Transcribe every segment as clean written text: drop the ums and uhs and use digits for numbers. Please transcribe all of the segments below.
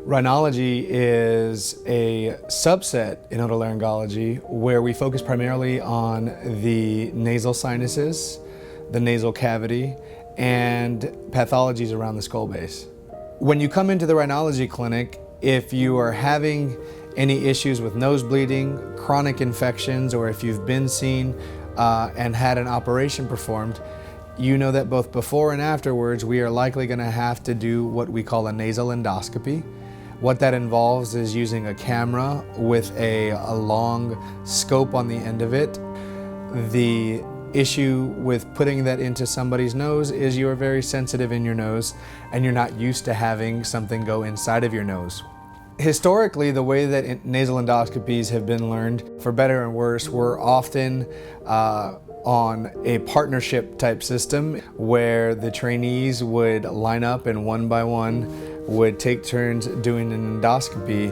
Rhinology is a subset in otolaryngology where we focus primarily on the nasal sinuses, the nasal cavity, and pathologies around the skull base. When you come into the rhinology clinic, if you are having any issues with nose bleeding, chronic infections, or if you've been seen and had an operation performed, you know that both before and afterwards we are likely going to have to do what we call a nasal endoscopy. What that involves is using a camera with a long scope on the end of it. The issue with putting that into somebody's nose is you're very sensitive in your nose and you're not used to having something go inside of your nose. Historically, the way that nasal endoscopies have been learned, for better and worse, were often on a partnership type system where the trainees would line up and one by one would take turns doing an endoscopy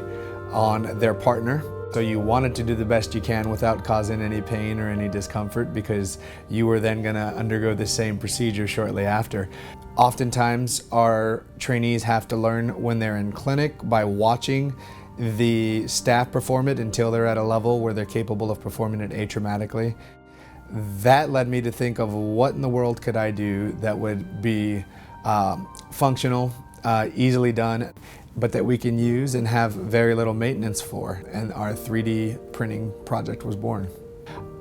on their partner. So you wanted to do the best you can without causing any pain or any discomfort because you were then going to undergo the same procedure shortly after. Oftentimes our trainees have to learn when they're in clinic by watching the staff perform it until they're at a level where they're capable of performing it atraumatically. That led me to think of what in the world could I do that would be functional, easily done, but that we can use and have very little maintenance for, and our 3D printing project was born.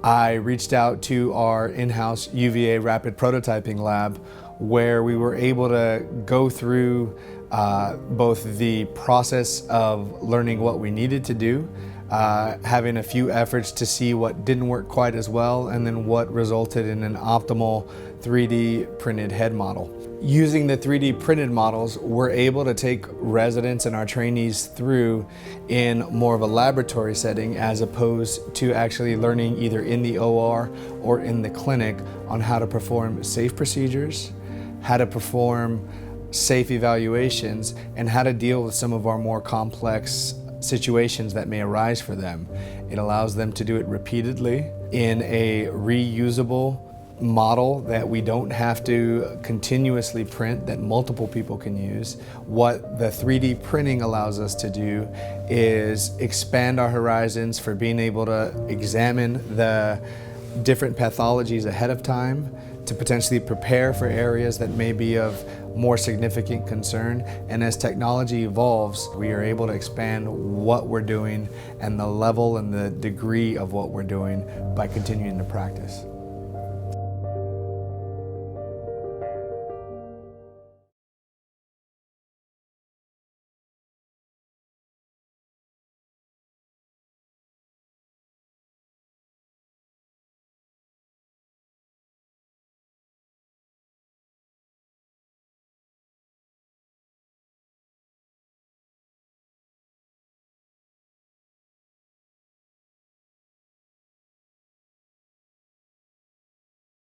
I reached out to our in-house UVA rapid prototyping lab where we were able to go through both the process of learning what we needed to do, having a few efforts to see what didn't work quite as well, and then what resulted in an optimal 3D printed head model. Using the 3D printed models, we're able to take residents and our trainees through in more of a laboratory setting as opposed to actually learning either in the OR or in the clinic on how to perform safe procedures, how to perform safe evaluations, and how to deal with some of our more complex situations that may arise for them. It allows them to do it repeatedly in a reusable model that we don't have to continuously print, that multiple people can use. What the 3D printing allows us to do is expand our horizons for being able to examine the different pathologies ahead of time, to potentially prepare for areas that may be of more significant concern. And as technology evolves, we are able to expand what we're doing and the level and the degree of what we're doing by continuing to practice.